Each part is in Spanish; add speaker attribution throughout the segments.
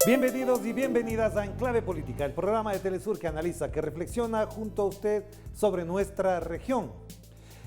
Speaker 1: Bienvenidos y bienvenidas a Enclave Política, el programa de Telesur que analiza, que reflexiona junto a usted sobre nuestra región.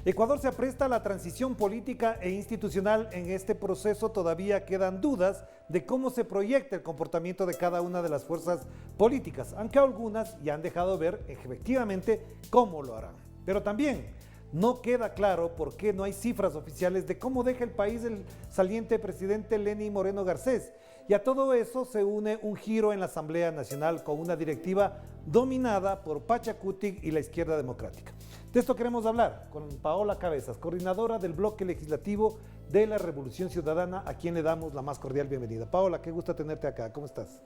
Speaker 1: Ecuador se apresta a la transición política e institucional. En este proceso todavía quedan dudas de cómo se proyecta el comportamiento de cada una de las fuerzas políticas, aunque algunas ya han dejado ver efectivamente cómo lo harán. Pero también no queda claro por qué no hay cifras oficiales de cómo deja el país el saliente presidente Lenín Moreno Garcés. Y a todo eso se une un giro en la Asamblea Nacional con una directiva dominada por Pachacutic y la izquierda democrática. De esto queremos hablar con Paola Cabezas, coordinadora del bloque legislativo de la Revolución Ciudadana, a quien le damos la más cordial bienvenida. Paola, qué gusto tenerte acá. ¿Cómo estás?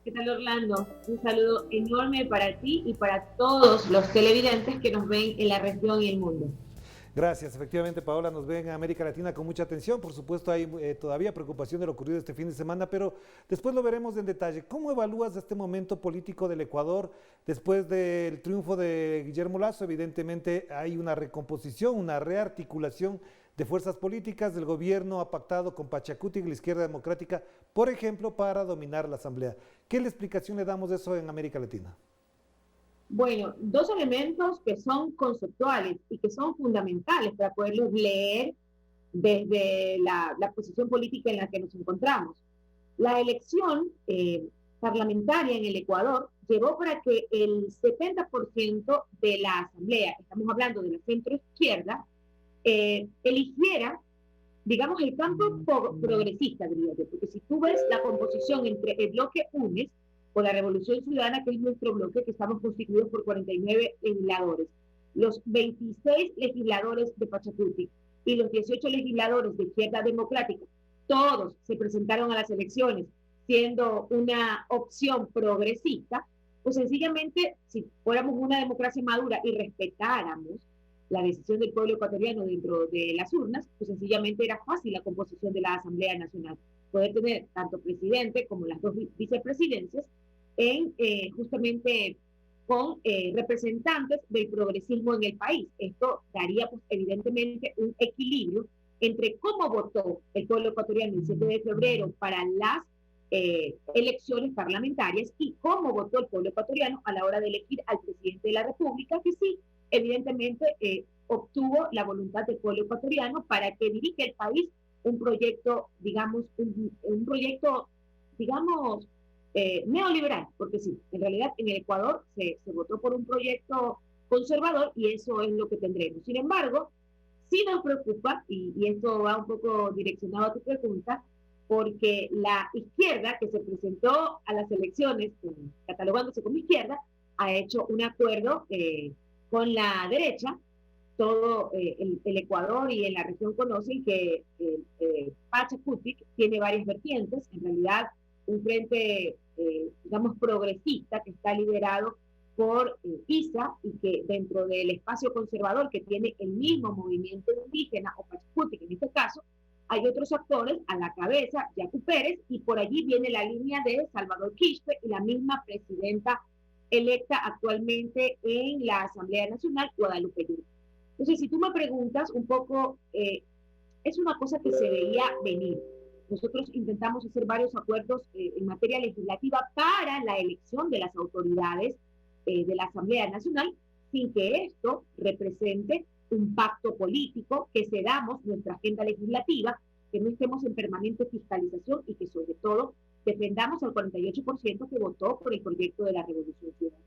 Speaker 2: ¿Qué tal, Orlando? Un saludo enorme para ti y para todos los televidentes que nos ven en la región y el mundo.
Speaker 1: Gracias. Efectivamente, Paola, nos ven en América Latina con mucha atención. Por supuesto, hay todavía preocupación de lo ocurrido este fin de semana, pero después lo veremos en detalle. ¿Cómo evalúas este momento político del Ecuador después del triunfo de Guillermo Lasso? Evidentemente hay una recomposición, una rearticulación de fuerzas políticas. El gobierno ha pactado con Pachacutic y la izquierda democrática, por ejemplo, para dominar la Asamblea. ¿Qué explicación le damos de eso en América Latina?
Speaker 2: Bueno, dos elementos que son conceptuales y que son fundamentales para poderlos leer desde la posición política en la que nos encontramos. La elección parlamentaria en el Ecuador llevó para que el 70% de la Asamblea, estamos hablando de la centroizquierda, eligiera, digamos, el campo progresista, diría yo, porque si tú ves la composición entre el bloque UNES o la Revolución Ciudadana, que es nuestro bloque, que estamos constituidos por 49 legisladores, los 26 legisladores de Pachacutic y los 18 legisladores de Izquierda Democrática, todos se presentaron a las elecciones siendo una opción progresista, pues sencillamente, si fuéramos una democracia madura y respetáramos la decisión del pueblo ecuatoriano dentro de las urnas, pues sencillamente era fácil la composición de la Asamblea Nacional. Poder tener tanto presidente como las dos vicepresidencias en justamente con representantes del progresismo en el país. Esto daría pues evidentemente un equilibrio entre cómo votó el pueblo ecuatoriano el 7 de febrero para las elecciones parlamentarias y cómo votó el pueblo ecuatoriano a la hora de elegir al presidente de la República, que sí, evidentemente obtuvo la voluntad del pueblo ecuatoriano para que dirija el país un proyecto, digamos, un proyecto, digamos, neoliberal, porque sí, en realidad en el Ecuador se votó por un proyecto conservador y eso es lo que tendremos. Sin embargo, sí nos preocupa, y esto va un poco direccionado a tu pregunta, porque la izquierda que se presentó a las elecciones, catalogándose como izquierda, ha hecho un acuerdo con la derecha. Todo el Ecuador y en la región conocen que Pachacutic tiene varias vertientes, en realidad un frente, digamos, progresista que está liderado por ISA y que dentro del espacio conservador que tiene el mismo movimiento indígena o Pachacutic en este caso, hay otros actores a la cabeza, Yacu Pérez, y por allí viene la línea de Salvador Quispe y la misma presidenta electa actualmente en la Asamblea Nacional, Guadalupe Yunes. Entonces, si tú me preguntas un poco, es una cosa que se veía venir. Nosotros intentamos hacer varios acuerdos en materia legislativa para la elección de las autoridades de la Asamblea Nacional, sin que esto represente un pacto político, que cedamos nuestra agenda legislativa, que no estemos en permanente fiscalización y que sobre todo defendamos al 48% que votó por el proyecto de la Revolución Ciudadana.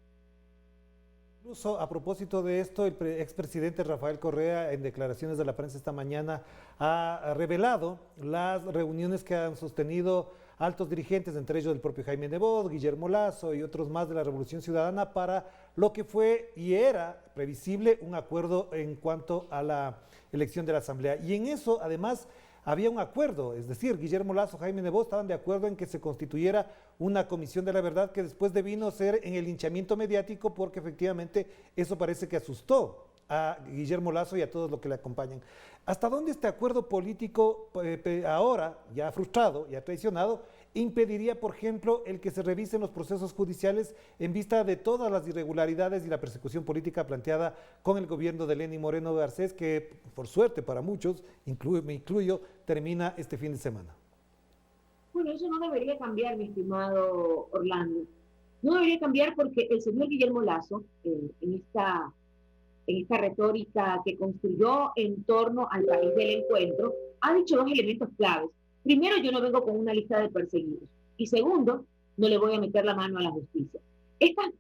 Speaker 1: Incluso a propósito de esto, el expresidente Rafael Correa, en declaraciones de la prensa esta mañana, ha revelado las reuniones que han sostenido altos dirigentes, entre ellos el propio Jaime Nebot, Guillermo Lasso y otros más de la Revolución Ciudadana, para lo que fue y era previsible un acuerdo en cuanto a la elección de la Asamblea. Y en eso, además, había un acuerdo, es decir, Guillermo Lasso, Jaime Nebot estaban de acuerdo en que se constituyera una comisión de la verdad, que después devino ser en el linchamiento mediático, porque efectivamente eso parece que asustó a Guillermo Lasso y a todos los que le acompañan. ¿Hasta dónde este acuerdo político ahora, ya frustrado, ya traicionado, impediría, por ejemplo, el que se revisen los procesos judiciales en vista de todas las irregularidades y la persecución política planteada con el gobierno de Lenín Moreno Garcés, que por suerte para muchos, me incluyo, termina este fin de semana?
Speaker 2: Bueno, eso no debería cambiar, mi estimado Orlando. No debería cambiar porque el señor Guillermo Lasso, en esta retórica que construyó en torno al país del encuentro, ha dicho dos elementos claves. Primero, yo no vengo con una lista de perseguidos. Y segundo, no le voy a meter la mano a la justicia. Estos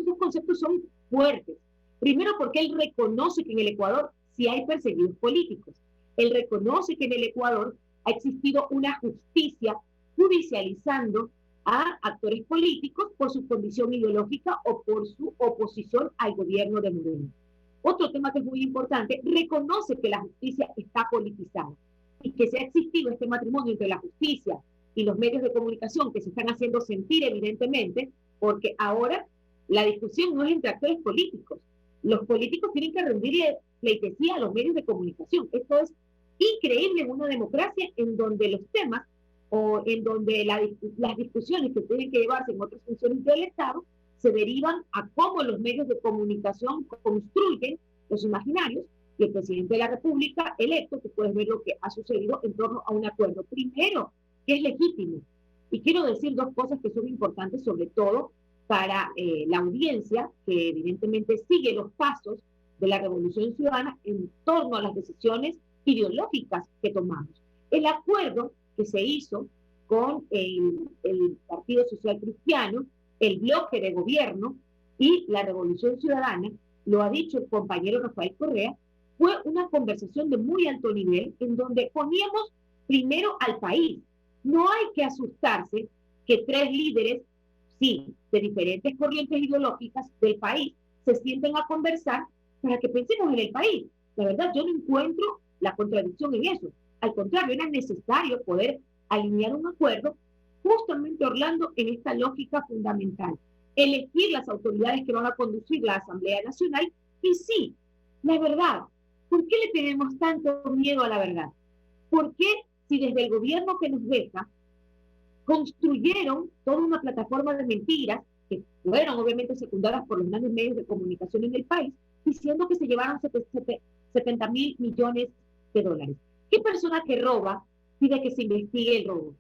Speaker 2: dos conceptos son fuertes. Primero, porque él reconoce que en el Ecuador sí hay perseguidos políticos. Él reconoce que en el Ecuador ha existido una justicia judicializando a actores políticos por su condición ideológica o por su oposición al gobierno de Moreno. Otro tema que es muy importante, reconoce que la justicia está politizada y que se ha existido este matrimonio entre la justicia y los medios de comunicación que se están haciendo sentir evidentemente, porque ahora la discusión no es entre actores políticos. Los políticos tienen que rendirle pleitesía a los medios de comunicación. Esto es increíble en una democracia en donde los temas o en donde las discusiones que tienen que llevarse en otras funciones del Estado se derivan a cómo los medios de comunicación construyen los imaginarios y el presidente de la República electo, que puedes ver lo que ha sucedido en torno a un acuerdo. Primero, que es legítimo. Y quiero decir dos cosas que son importantes, sobre todo para la audiencia, que evidentemente sigue los pasos de la Revolución Ciudadana en torno a las decisiones ideológicas que tomamos. El acuerdo que se hizo con el Partido Social Cristiano, el bloque de gobierno y la Revolución Ciudadana, lo ha dicho el compañero Rafael Correa, fue una conversación de muy alto nivel en donde poníamos primero al país. No hay que asustarse que tres líderes, sí, de diferentes corrientes ideológicas del país, se sienten a conversar para que pensemos en el país. La verdad, yo no encuentro la contradicción en eso. Al contrario, era necesario poder alinear un acuerdo justamente, Orlando, en esta lógica fundamental. Elegir las autoridades que van a conducir la Asamblea Nacional y sí, la verdad. ¿Por qué le tenemos tanto miedo a la verdad? ¿Por qué si desde el gobierno que nos deja construyeron toda una plataforma de mentiras que fueron obviamente secundadas por los grandes medios de comunicación en el país, diciendo que se llevaron 70.000 millones de dólares? ¿Qué persona que roba pide que se investigue el robo?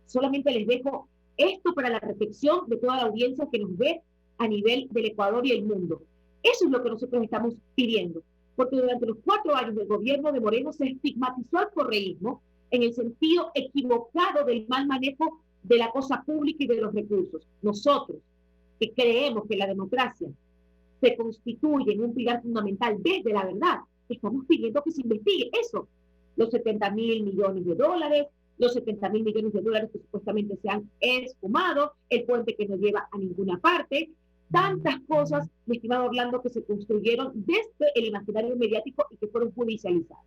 Speaker 2: Solamente les dejo esto para la reflexión de toda la audiencia que nos ve a nivel del Ecuador y el mundo. Eso es lo que nosotros estamos pidiendo, porque durante los 4 años del gobierno de Moreno se estigmatizó al correísmo en el sentido equivocado del mal manejo de la cosa pública y de los recursos. Nosotros, que creemos que la democracia se constituye en un pilar fundamental desde la verdad, estamos pidiendo que se investigue eso. Los 70.000 millones de dólares, los 70.000 millones de dólares que supuestamente se han esfumado, el puente que no lleva a ninguna parte, tantas cosas, mi estimado Orlando, que se construyeron desde el imaginario mediático y que fueron judicializadas.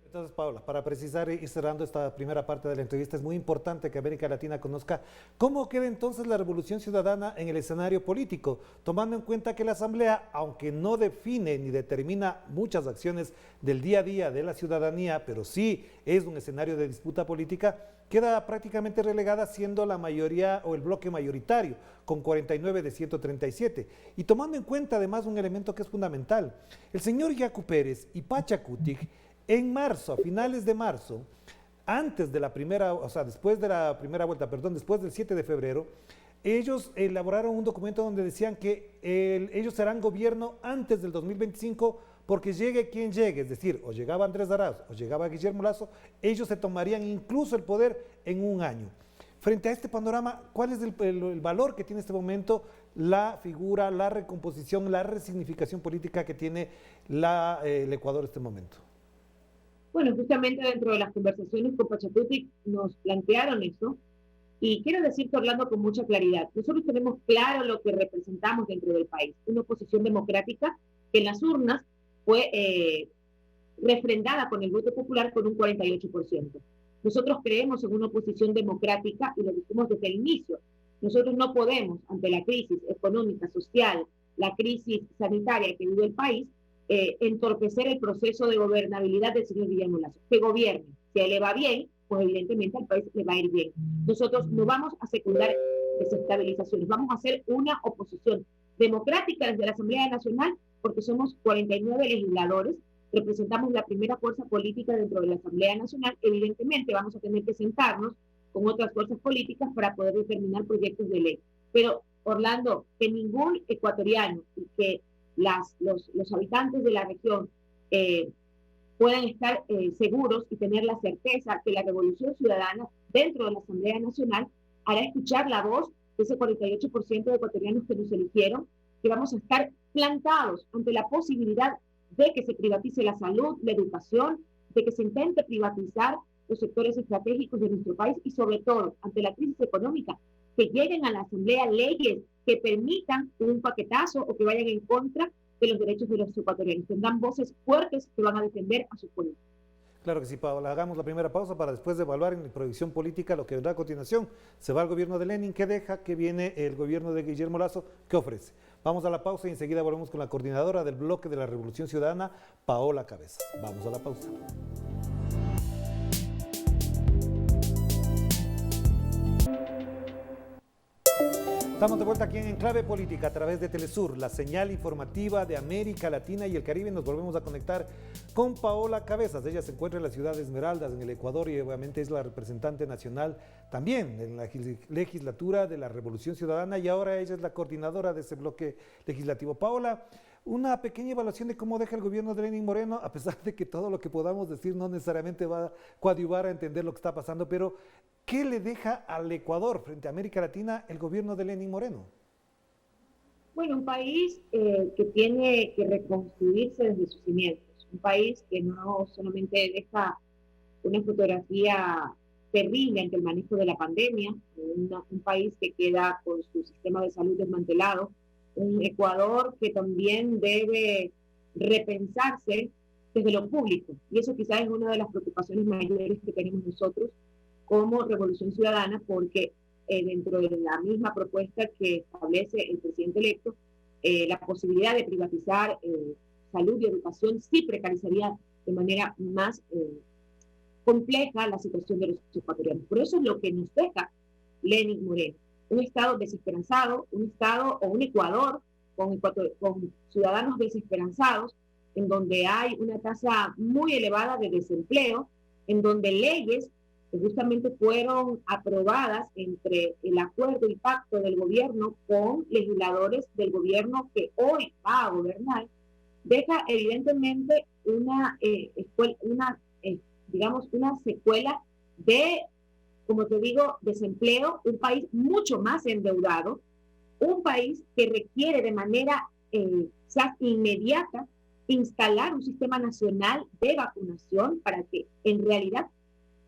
Speaker 1: Entonces, Paula, para precisar y cerrando esta primera parte de la entrevista, es muy importante que América Latina conozca cómo queda entonces la Revolución Ciudadana en el escenario político, tomando en cuenta que la Asamblea, aunque no define ni determina muchas acciones del día a día de la ciudadanía, pero sí es un escenario de disputa política, queda prácticamente relegada siendo la mayoría o el bloque mayoritario, con 49 de 137. Y tomando en cuenta además un elemento que es fundamental, el señor Yacu Pérez y Pachacutic, en marzo, a finales de marzo, antes de la primera, o sea, después de la primera vuelta, perdón, después del 7 de febrero, ellos elaboraron un documento donde decían que ellos serán gobierno antes del 2025 porque llegue quien llegue, es decir, o llegaba Andrés Arauz o llegaba Guillermo Lasso, ellos se tomarían incluso el poder en un año. Frente a este panorama, ¿cuál es el valor que tiene en este momento la figura, la recomposición, la resignificación política que tiene el Ecuador en este momento?
Speaker 2: Bueno, justamente dentro de las conversaciones con Pachacutic nos plantearon eso, y quiero decirte, Orlando, con mucha claridad, nosotros tenemos claro lo que representamos dentro del país, una oposición democrática que en las urnas fue refrendada con el voto popular con un 48%. Nosotros creemos en una oposición democrática y lo dijimos desde el inicio. Nosotros no podemos, ante la crisis económica, social, la crisis sanitaria que vive el país, entorpecer el proceso de gobernabilidad del señor Guillermo Lasso. Que gobierne. Si a él le va bien, pues evidentemente al país le va a ir bien. Nosotros no vamos a secundar desestabilizaciones, vamos a hacer una oposición democrática desde la Asamblea Nacional, porque somos 49 legisladores, representamos la primera fuerza política dentro de la Asamblea Nacional. Evidentemente vamos a tener que sentarnos con otras fuerzas políticas para poder determinar proyectos de ley. Pero, Orlando, que ningún ecuatoriano y que los habitantes de la región eh, puedan estar seguros y tener la certeza que la Revolución Ciudadana dentro de la Asamblea Nacional hará escuchar la voz de ese 48% de ecuatorianos que nos eligieron, que vamos a estar plantados ante la posibilidad de que se privatice la salud, la educación, de que se intente privatizar los sectores estratégicos de nuestro país y sobre todo ante la crisis económica, que lleguen a la Asamblea leyes que permitan un paquetazo o que vayan en contra de los derechos de los ecuatorianos. Tendrán voces fuertes que van a defender a su pueblo.
Speaker 1: Claro que sí, Paola. Hagamos la primera pausa para después de evaluar en la proyección política lo que vendrá a continuación. Se va el gobierno de Lenin, ¿qué deja? ¿Qué viene el gobierno de Guillermo Lasso? ¿Qué ofrece? Vamos a la pausa y enseguida volvemos con la coordinadora del bloque de la Revolución Ciudadana, Paola Cabezas. Vamos a la pausa. Estamos de vuelta aquí en Enclave Política a través de Telesur, la señal informativa de América Latina y el Caribe. Nos volvemos a conectar con Paola Cabezas. Ella se encuentra en la ciudad de Esmeraldas, en el Ecuador, y obviamente es la representante nacional también en la legislatura de la Revolución Ciudadana, y ahora ella es la coordinadora de ese bloque legislativo. Paola, una pequeña evaluación de cómo deja el gobierno de Lenín Moreno, a pesar de que todo lo que podamos decir no necesariamente va a coadyuvar a entender lo que está pasando, pero ¿qué le deja al Ecuador frente a América Latina el gobierno de Lenín Moreno?
Speaker 2: Bueno, un país que tiene que reconstruirse desde sus cimientos, un país que no solamente deja una fotografía terrible ante el manejo de la pandemia, un país que queda con su sistema de salud desmantelado, un Ecuador que también debe repensarse desde lo público, y eso quizás es una de las preocupaciones mayores que tenemos nosotros como Revolución Ciudadana, porque dentro de la misma propuesta que establece el presidente electo, la posibilidad de privatizar salud y educación sí precarizaría de manera más compleja la situación de los ecuatorianos. Por eso es lo que nos deja Lenín Moreno, un Estado desesperanzado, un Estado o un Ecuador con ciudadanos desesperanzados, en donde hay una tasa muy elevada de desempleo, en donde leyes que justamente fueron aprobadas entre el acuerdo y pacto del gobierno con legisladores del gobierno que hoy va a gobernar, deja evidentemente digamos, una secuela de, como te digo, desempleo, un país mucho más endeudado, un país que requiere de manera inmediata instalar un sistema nacional de vacunación para que en realidad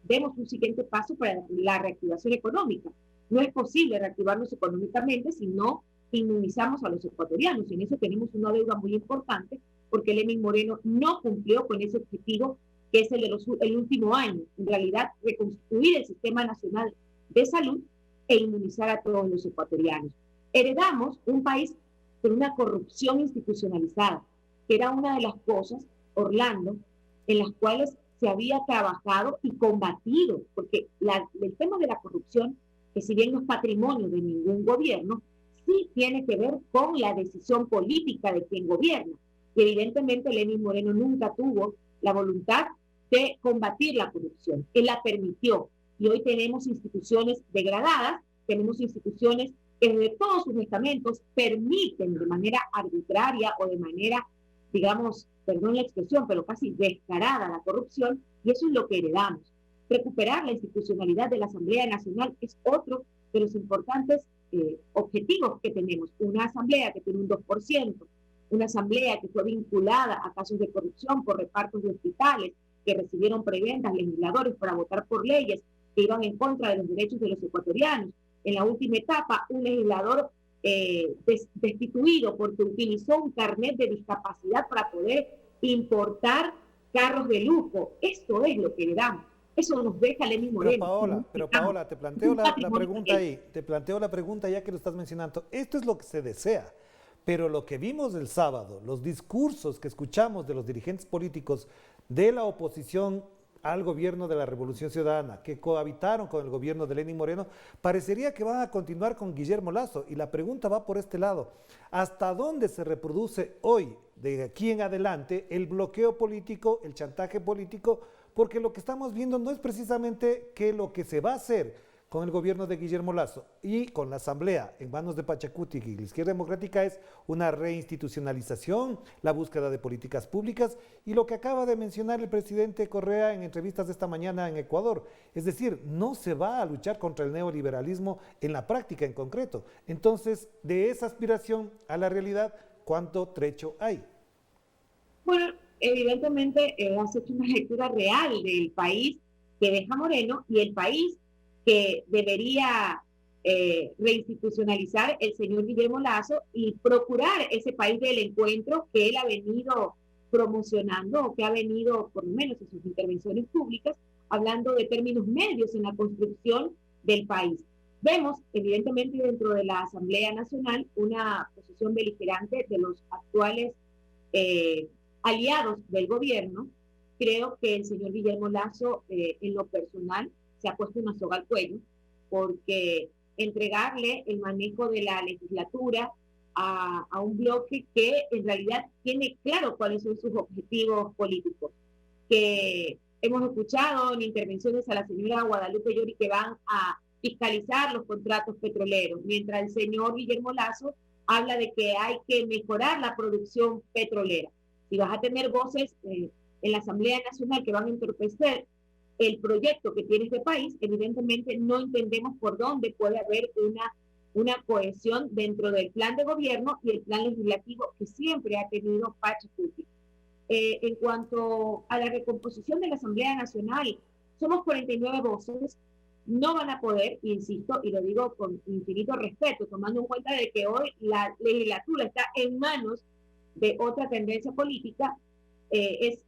Speaker 2: demos un siguiente paso para la reactivación económica. No es posible reactivarnos económicamente si no inmunizamos a los ecuatorianos, y en eso tenemos una deuda muy importante, porque Lenín Moreno no cumplió con ese objetivo que es el el último año, en realidad reconstruir el sistema nacional de salud e inmunizar a todos los ecuatorianos. Heredamos un país con una corrupción institucionalizada, que era una de las cosas, Orlando, en las cuales se había trabajado y combatido, porque el tema de la corrupción, que si bien no es patrimonio de ningún gobierno, sí tiene que ver con la decisión política de quien gobierna. Y evidentemente Lenín Moreno nunca tuvo la voluntad de combatir la corrupción. Él la permitió. Y hoy tenemos instituciones degradadas, tenemos instituciones que desde todos sus estamentos permiten de manera arbitraria o de manera, digamos, perdón la expresión, pero casi descarada la corrupción, y eso es lo que heredamos. Recuperar la institucionalidad de la Asamblea Nacional es otro de los importantes objetivos que tenemos. Una asamblea que tiene un 2%, una asamblea que fue vinculada a casos de corrupción por repartos de hospitales, que recibieron prebendas legisladores para votar por leyes que iban en contra de los derechos de los ecuatorianos. En la última etapa, un legislador destituido porque utilizó un carnet de discapacidad para poder importar carros de lujo. Esto es lo que le damos. Eso nos deja Lenín Moreno.
Speaker 1: Pero Paola, te planteo la pregunta ahí, te planteo la pregunta ya que lo estás mencionando. Esto es lo que se desea, pero lo que vimos el sábado, los discursos que escuchamos de los dirigentes políticos de la oposición al gobierno de la Revolución Ciudadana, que cohabitaron con el gobierno de Lenín Moreno, parecería que van a continuar con Guillermo Lasso. Y la pregunta va por este lado: ¿hasta dónde se reproduce hoy, de aquí en adelante, el bloqueo político, el chantaje político? Porque lo que estamos viendo no es precisamente que lo que se va a hacer con el gobierno de Guillermo Lasso y con la Asamblea en manos de Pachacuti y la Izquierda Democrática es una reinstitucionalización, la búsqueda de políticas públicas y lo que acaba de mencionar el presidente Correa en entrevistas de esta mañana en Ecuador. Es decir, no se va a luchar contra el neoliberalismo en la práctica en concreto. Entonces, de esa aspiración a la realidad, ¿cuánto trecho hay?
Speaker 2: Bueno, evidentemente has hecho una lectura real del país que deja Moreno y el país que debería reinstitucionalizar el señor Guillermo Lasso y procurar ese país del encuentro que él ha venido promocionando o que ha venido, por lo menos en sus intervenciones públicas, hablando de términos medios en la construcción del país. Vemos, evidentemente, dentro de la Asamblea Nacional una posición beligerante de los actuales aliados del gobierno. Creo que el señor Guillermo Lasso, en lo personal, se ha puesto una soga al cuello, porque entregarle el manejo de la legislatura a un bloque que en realidad tiene claro cuáles son sus objetivos políticos, que hemos escuchado en intervenciones a la señora Guadalupe Llori que van a fiscalizar los contratos petroleros, mientras el señor Guillermo Lasso habla de que hay que mejorar la producción petrolera. Si vas a tener voces en la Asamblea Nacional que van a entorpecer el proyecto que tiene este país, evidentemente no entendemos por dónde puede haber una cohesión dentro del plan de gobierno y el plan legislativo que siempre ha tenido Pachacuti. En cuanto a la recomposición de la Asamblea Nacional, somos 49 voces, no van a poder, insisto, y lo digo con infinito respeto, tomando en cuenta de que hoy la legislatura está en manos de otra tendencia política, es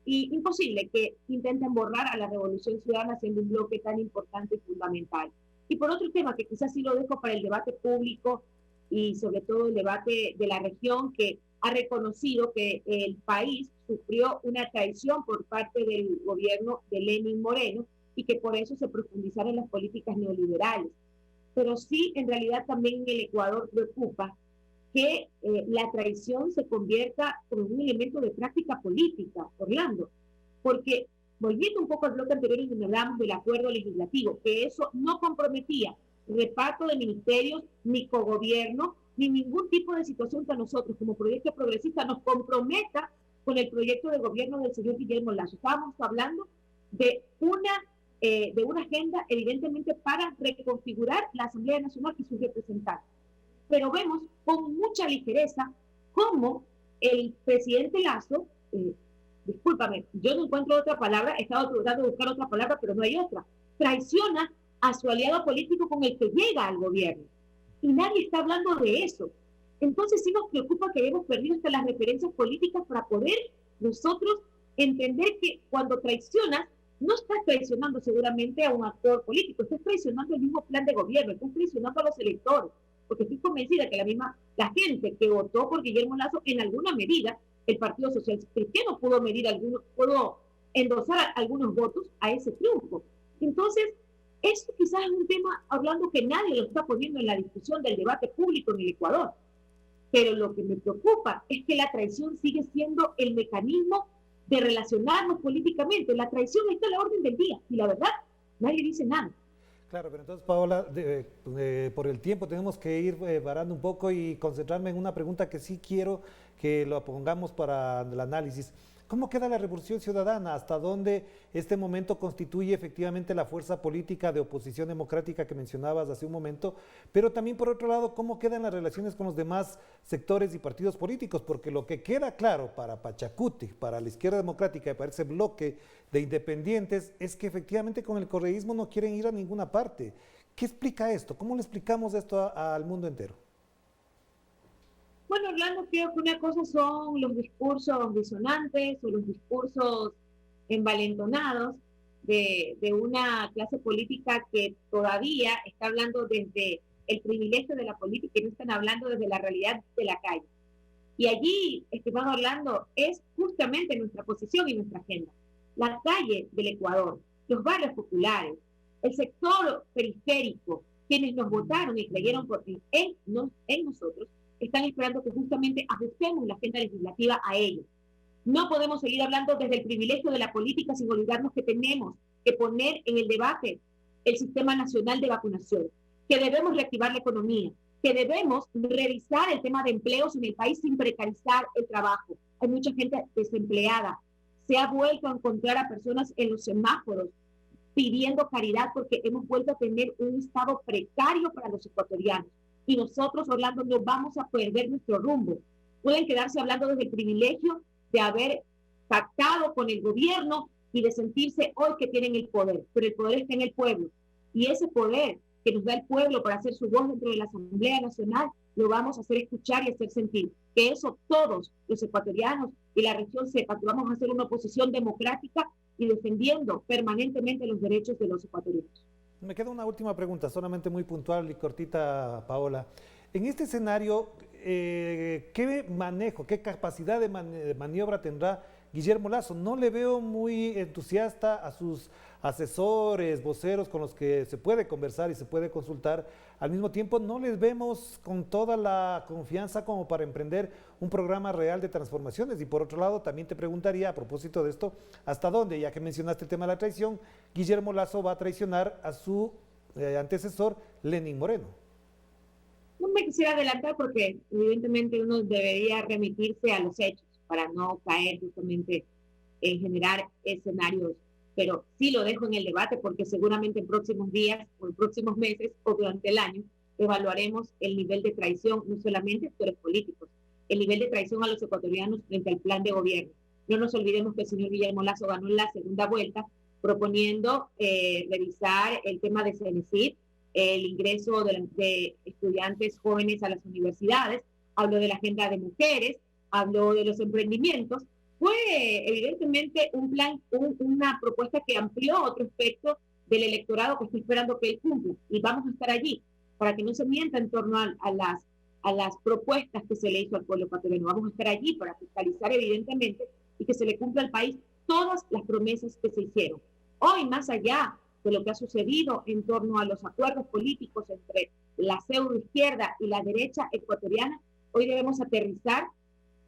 Speaker 2: imposible que intenten borrar a la Revolución Ciudadana siendo un bloque tan importante y fundamental. Y por otro tema, que quizás sí lo dejo para el debate público y sobre todo el debate de la región, que ha reconocido que el país sufrió una traición por parte del gobierno de Lenín Moreno y que por eso se profundizaron las políticas neoliberales. Pero sí, en realidad también en el Ecuador preocupa que la traición se convierta en un elemento de práctica política, Orlando, porque volviendo un poco al bloque anterior en donde hablamos del acuerdo legislativo, que eso no comprometía reparto de ministerios, ni cogobierno, ni ningún tipo de situación que a nosotros como proyecto progresista nos comprometa con el proyecto de gobierno del señor Guillermo Lasso. Estábamos hablando de una agenda evidentemente para reconfigurar la Asamblea Nacional y sus representantes. Pero vemos con mucha ligereza cómo el presidente Lasso, discúlpame, yo no encuentro otra palabra, he estado tratando de buscar otra palabra, pero no hay otra, traiciona a su aliado político con el que llega al gobierno. Y nadie está hablando de eso. Entonces sí nos preocupa que hemos perdido hasta las referencias políticas para poder nosotros entender que cuando traicionas, no estás traicionando seguramente a un actor político, estás traicionando el mismo plan de gobierno, estás traicionando a los electores, porque estoy convencida que la gente que votó por Guillermo Lasso, en alguna medida, el Partido Social Cristiano pudo endosar algunos votos a ese triunfo. Entonces, eso quizás es un tema, hablando que nadie lo está poniendo en la discusión del debate público en el Ecuador. Pero lo que me preocupa es que la traición sigue siendo el mecanismo de relacionarnos políticamente. La traición está a la orden del día y la verdad, nadie dice nada.
Speaker 1: Claro, pero entonces, Paola, por el tiempo tenemos que ir parando un poco y concentrarme en una pregunta que sí quiero que lo pongamos para el análisis. ¿Cómo queda la Revolución Ciudadana? ¿Hasta dónde este momento constituye efectivamente la fuerza política de oposición democrática que mencionabas hace un momento? Pero también, por otro lado, ¿cómo quedan las relaciones con los demás sectores y partidos políticos? Porque lo que queda claro para Pachacuti, para la Izquierda Democrática y para ese bloque de independientes es que efectivamente con el correísmo no quieren ir a ninguna parte. ¿Qué explica esto? ¿Cómo le explicamos esto al mundo entero?
Speaker 2: Bueno, Orlando, creo que una cosa son los discursos disonantes o los discursos envalentonados de una clase política que todavía está hablando desde el privilegio de la política y no están hablando desde la realidad de la calle. Y allí, estimado Orlando, es justamente nuestra posición y nuestra agenda. La calle del Ecuador, los barrios populares, el sector periférico, quienes nos votaron y creyeron en nosotros, están esperando que justamente ajustemos la agenda legislativa a ellos. No podemos seguir hablando desde el privilegio de la política sin olvidarnos que tenemos que poner en el debate el Sistema Nacional de Vacunación, que debemos reactivar la economía, que debemos revisar el tema de empleos en el país sin precarizar el trabajo. Hay mucha gente desempleada. Se ha vuelto a encontrar a personas en los semáforos pidiendo caridad porque hemos vuelto a tener un estado precario para los ecuatorianos. Y nosotros, Orlando, no vamos a perder nuestro rumbo. Pueden quedarse hablando desde el privilegio de haber pactado con el gobierno y de sentirse hoy que tienen el poder, pero el poder está en el pueblo. Y ese poder que nos da el pueblo para hacer su voz dentro de la Asamblea Nacional, lo vamos a hacer escuchar y hacer sentir. Que eso todos los ecuatorianos y la región sepa que vamos a hacer una oposición democrática y defendiendo permanentemente los derechos de los ecuatorianos.
Speaker 1: Me queda una última pregunta, solamente muy puntual y cortita, Paola. En este escenario, ¿qué manejo, qué capacidad de maniobra tendrá Guillermo Lasso? No le veo muy entusiasta a sus asesores, voceros con los que se puede conversar y se puede consultar. Al mismo tiempo, no les vemos con toda la confianza como para emprender un programa real de transformaciones. Y por otro lado, también te preguntaría, a propósito de esto, ¿hasta dónde, ya que mencionaste el tema de la traición, Guillermo Lasso va a traicionar a su antecesor, Lenín Moreno?
Speaker 2: No me quisiera adelantar porque evidentemente uno debería remitirse a los hechos para no caer justamente en generar escenarios, pero sí lo dejo en el debate porque seguramente en próximos días o en próximos meses o durante el año evaluaremos el nivel de traición, no solamente actores políticos, el nivel de traición a los ecuatorianos frente al plan de gobierno. No nos olvidemos que el señor Guillermo Lasso ganó en la segunda vuelta proponiendo revisar el tema de CENESID, el ingreso de estudiantes jóvenes a las universidades, habló de la agenda de mujeres, habló de los emprendimientos. Fue evidentemente un plan, una propuesta que amplió otro aspecto del electorado que está esperando que él cumpla. Y vamos a estar allí para que no se mienta en torno a las propuestas que se le hizo al pueblo ecuatoriano. Vamos a estar allí para fiscalizar evidentemente y que se le cumpla al país todas las promesas que se hicieron. Hoy, más allá de lo que ha sucedido en torno a los acuerdos políticos entre la pseudoizquierda y la derecha ecuatoriana, hoy debemos aterrizar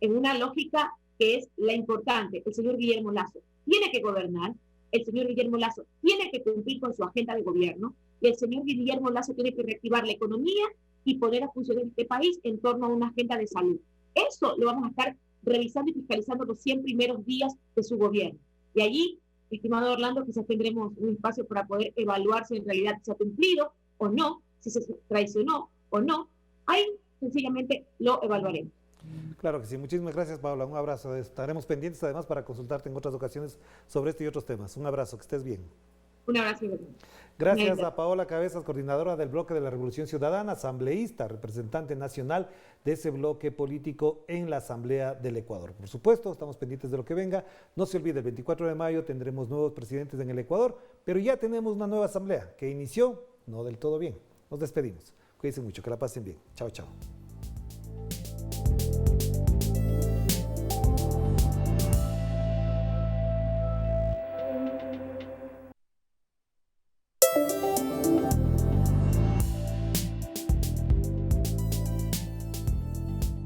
Speaker 2: en una lógica que es la importante. El señor Guillermo Lasso tiene que gobernar, el señor Guillermo Lasso tiene que cumplir con su agenda de gobierno y el señor Guillermo Lasso tiene que reactivar la economía y poner a funcionar este país en torno a una agenda de salud. Eso lo vamos a estar revisando y fiscalizando los 100 primeros días de su gobierno. Y allí, estimado Orlando, quizás tendremos un espacio para poder evaluar si en realidad se ha cumplido o no, si se traicionó o no. Ahí sencillamente lo evaluaremos.
Speaker 1: Claro que sí. Muchísimas gracias, Paola. Un abrazo. Estaremos pendientes además para consultarte en otras ocasiones sobre este y otros temas. Un abrazo, que estés bien.
Speaker 2: Un abrazo.
Speaker 1: Gracias a Paola Cabezas, coordinadora del Bloque de la Revolución Ciudadana, asambleísta, representante nacional de ese bloque político en la Asamblea del Ecuador. Por supuesto, estamos pendientes de lo que venga. No se olvide, el 24 de mayo tendremos nuevos presidentes en el Ecuador, pero ya tenemos una nueva asamblea que inició no del todo bien. Nos despedimos. Cuídense mucho, que la pasen bien. Chao, chao.